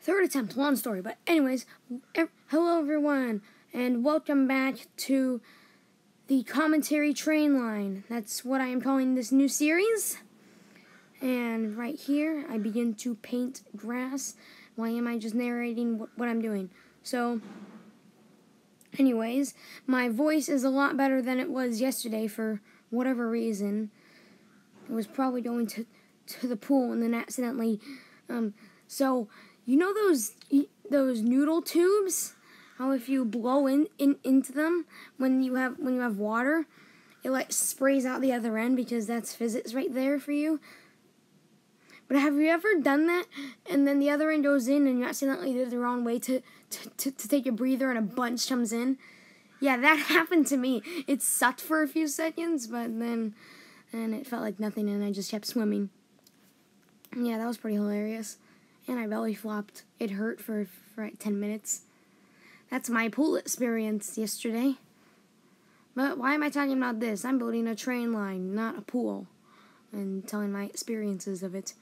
third attempt, long story. But anyways, hello everyone, and welcome back to the commentary train line. That's what I am calling this new series. And right here, I begin to paint grass. Why am I just narrating what I'm doing? So, anyways, my voice is a lot better than it was yesterday for whatever reason. I was probably going to the pool and then accidentally, so you know those noodle tubes? How if you blow into them when you have water, it like sprays out the other end because that's physics right there for you. But have you ever done that and then the other end goes in and you accidentally did it the wrong way to take a breather and a bunch comes in? Yeah, that happened to me. It sucked for a few seconds, but then it felt like nothing and I just kept swimming. Yeah, that was pretty hilarious. And I belly flopped. It hurt for like 10 minutes. That's my pool experience yesterday. But why am I talking about this? I'm building a train line, not a pool, and telling my experiences of it.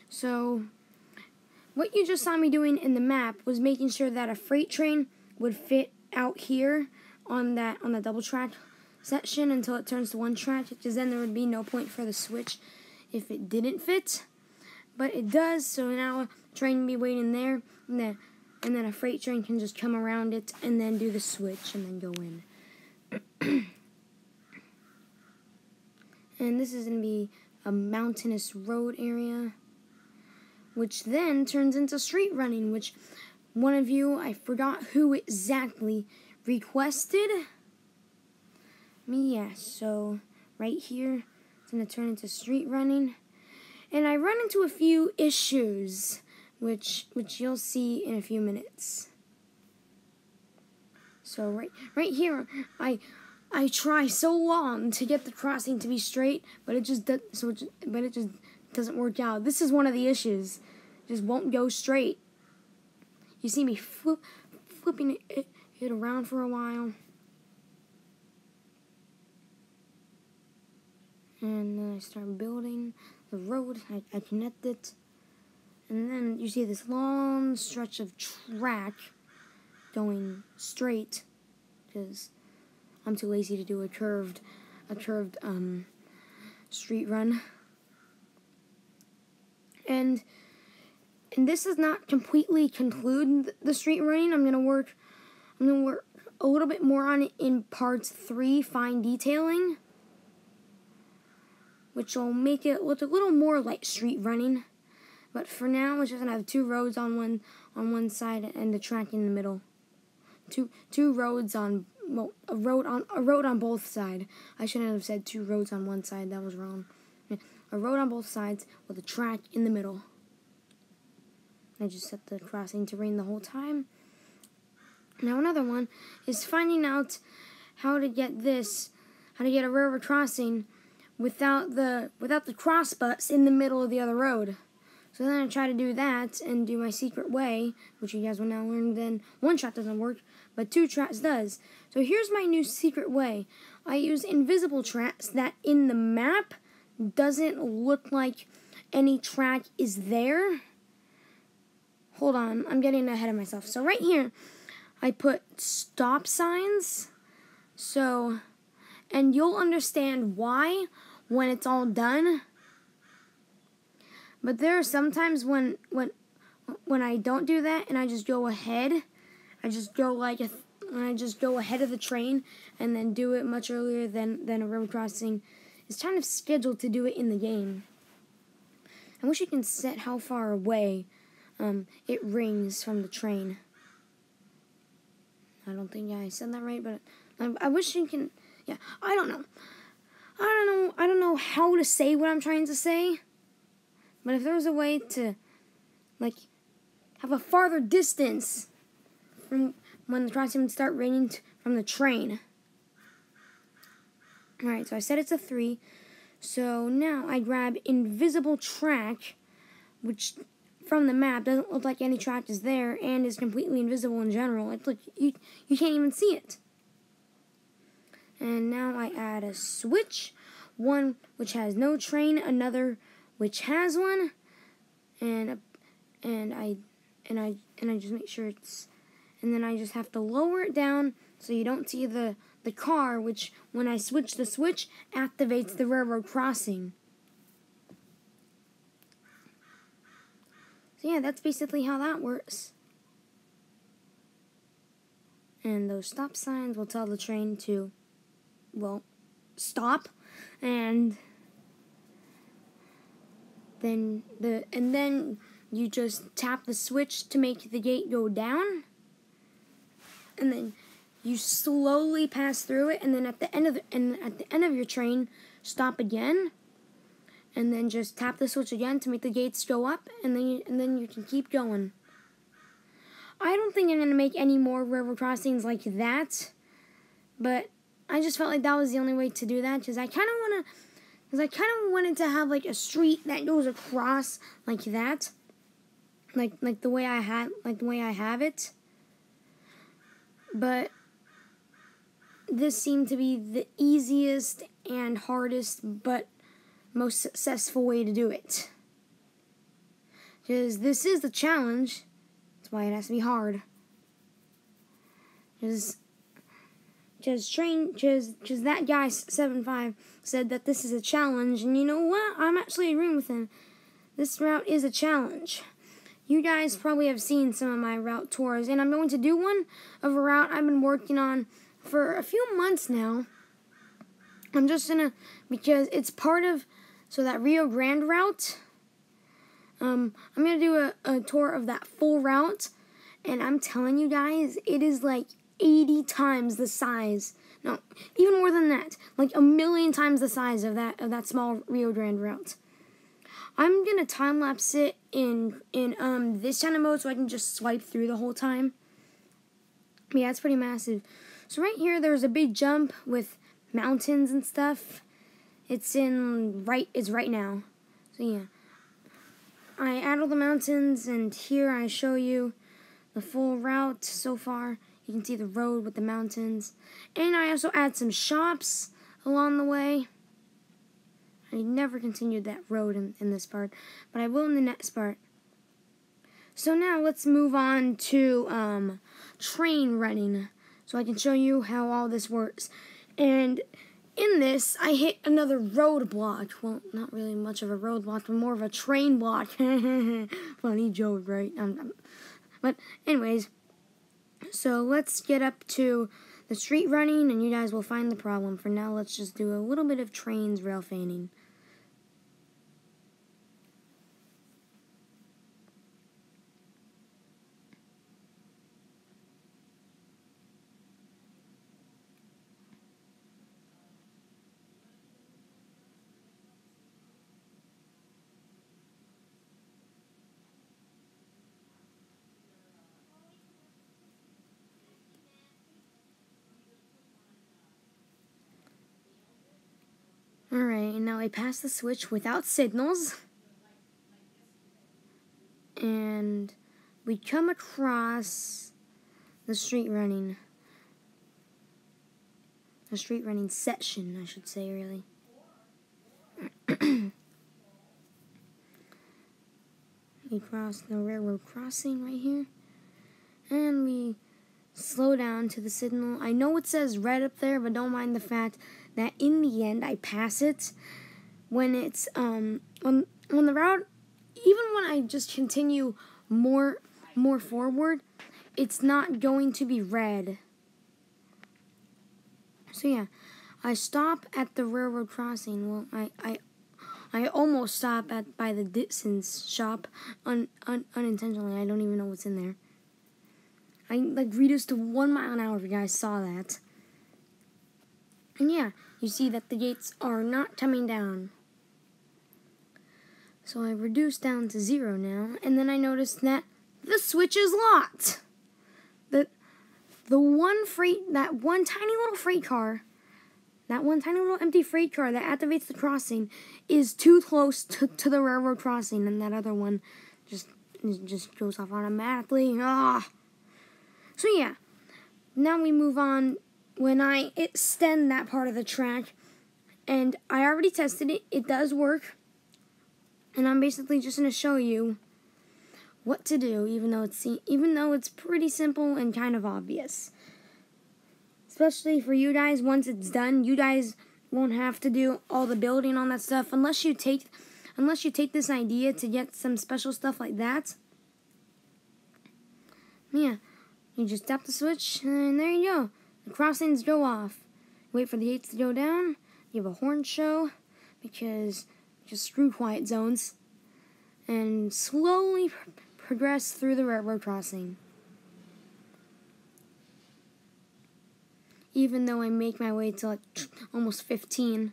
So, what you just saw me doing in the map was making sure that a freight train would fit out here on the double track section until it turns to one track, because then there would be no point for the switch if it didn't fit. But it does, so now a train can be waiting there, and then a freight train can just come around it and then do the switch and then go in. And this is going to be a mountainous road area, which then turns into street running, which one of you, I forgot who exactly, requested. Yeah, so right here, it's going to turn into street running. And I run into a few issues, which you'll see in a few minutes. So right here, I try so long to get the crossing to be straight, but it just doesn't work out. This is one of the issues. It just won't go straight. You see me flipping it around for a while. And then I start building the road. I connect it. And then you see this long stretch of track going straight, because I'm too lazy to do a curved street run. And this does not completely conclude the street running. I'm gonna work a little bit more on it in parts 3, fine detailing, which will make it look a little more like street running. But for now, it's just gonna have two roads on one side and the track in the middle. Two roads on a road on both sides. I shouldn't have said two roads on one side. That was wrong. A road on both sides with a track in the middle. I just set the crossing to rain the whole time. Now another one is finding out how to get a railroad crossing without the cross butts in the middle of the other road. So then I try to do that and do my secret way, which you guys will now learn. Then one track doesn't work, but two tracks does. So here's my new secret way. I use invisible tracks that in the map doesn't look like any track is there. Hold on, I'm getting ahead of myself. So right here, I put stop signs. So, and you'll understand why when it's all done. But there are sometimes when I don't do that and I just go ahead. I just go ahead of the train and then do it much earlier than a road crossing is kind of scheduled to do it in the game. I wish you can set how far away it rings from the train. I don't think I said that right, but I wish you can. Yeah, I don't know. I don't know how to say what I'm trying to say. But if there was a way to, like, have a farther distance from when the crossing would start raining from the train. Alright, so I set it to 3. So now I grab invisible track, which from the map doesn't look like any track is there and is completely invisible in general. It's like you can't even see it. And now I add a switch, one which has no train, another which has one, and and I just make sure it's, and then I just have to lower it down so you don't see the car, which when I switch the switch activates the railroad crossing. So yeah, that's basically how that works. And those stop signs will tell the train to, well, stop, and then you just tap the switch to make the gate go down, and then you slowly pass through it, and then at the end of your train, stop again, and then just tap the switch again to make the gates go up, and then you can keep going. I don't think I'm gonna make any more railroad crossings like that, but I just felt like that was the only way to do that, because I kind of wanted to have like a street that goes across like that, like the way I have it. But this seemed to be the easiest and hardest, but most successful way to do it. Because this is the challenge. That's why it has to be hard. Because that guy 7-5 said that this is a challenge, and you know what? I'm actually agreeing with him. This route is a challenge. You guys probably have seen some of my route tours, and I'm going to do one of a route I've been working on for a few months now. I'm just gonna, because it's part of, so that Rio Grande route, I'm gonna do a tour of that full route, and I'm telling you guys, it is like 80 times the size, no, even more than that, like 1,000,000 times the size of that small Rio Grande route. I'm gonna time lapse it in this kind of mode so I can just swipe through the whole time. But yeah, it's pretty massive. So right here, there's a big jump with mountains and stuff. It's right now. So yeah, I add all the mountains, and here I show you the full route so far. You can see the road with the mountains, and I also add some shops along the way. I never continued that road in this part, but I will in the next part. So now let's move on to train running, so I can show you how all this works. And in this, I hit another roadblock. Well, not really much of a roadblock, but more of a train block. Funny joke, right? But anyways, so let's get up to the street running, and you guys will find the problem. For now, let's just do a little bit of trains rail fanning. Alright, and now I pass the switch without signals. And we come across the street running. The street running section, I should say, really. We cross the railroad crossing right here. And we slow down to the signal. I know it says red up there, but don't mind the fact that in the end I pass it when it's on the route. Even when I just continue more forward, it's not going to be red. So yeah, I stop at the railroad crossing. Well, I almost stop by the Dixon's shop unintentionally. I don't even know what's in there. I reduced to 1 mile an hour if you guys saw that. And yeah, you see that the gates are not coming down. So I reduced down to 0 now, and then I noticed that the switch is locked. That one tiny little freight car, that one tiny little empty freight car that activates the crossing is too close to the railroad crossing, and that other one just goes off automatically. So yeah, now we move on. When I extend that part of the track, and I already tested it, it does work. And I'm basically just going to show you what to do, even though it's pretty simple and kind of obvious. Especially for you guys, once it's done, you guys won't have to do all the building and all that stuff unless you take this idea to get some special stuff like that. Yeah, you just tap the switch and there you go. The crossings go off. Wait for the gates to go down. You have a horn show because just screw quiet zones, and slowly progress through the railroad crossing. Even though I make my way to like almost 15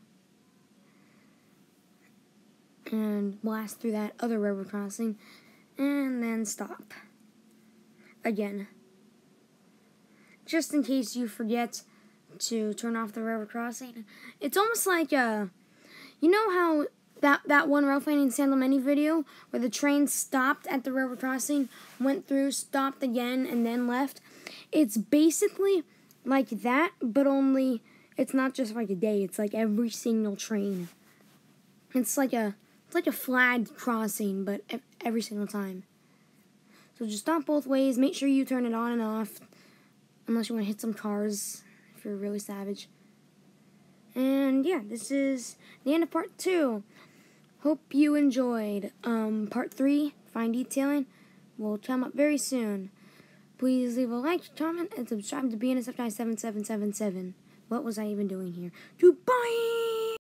and blast through that other railroad crossing and then stop again. Just in case you forget to turn off the railroad crossing. It's almost like you know how that one Ralph Landing Salem Mini video where the train stopped at the railroad crossing, went through, stopped again, and then left? It's basically like that, but only it's not just like a day. It's like every single train. It's like a flagged crossing, but every single time. So just stop both ways. Make sure you turn it on and off, unless you want to hit some cars if you're really savage. And yeah, this is the end of part 2. Hope you enjoyed. Part 3, fine detailing, will come up very soon. Please leave a like, comment, and subscribe to BNSF Guy 7777. What was I even doing here? Goodbye!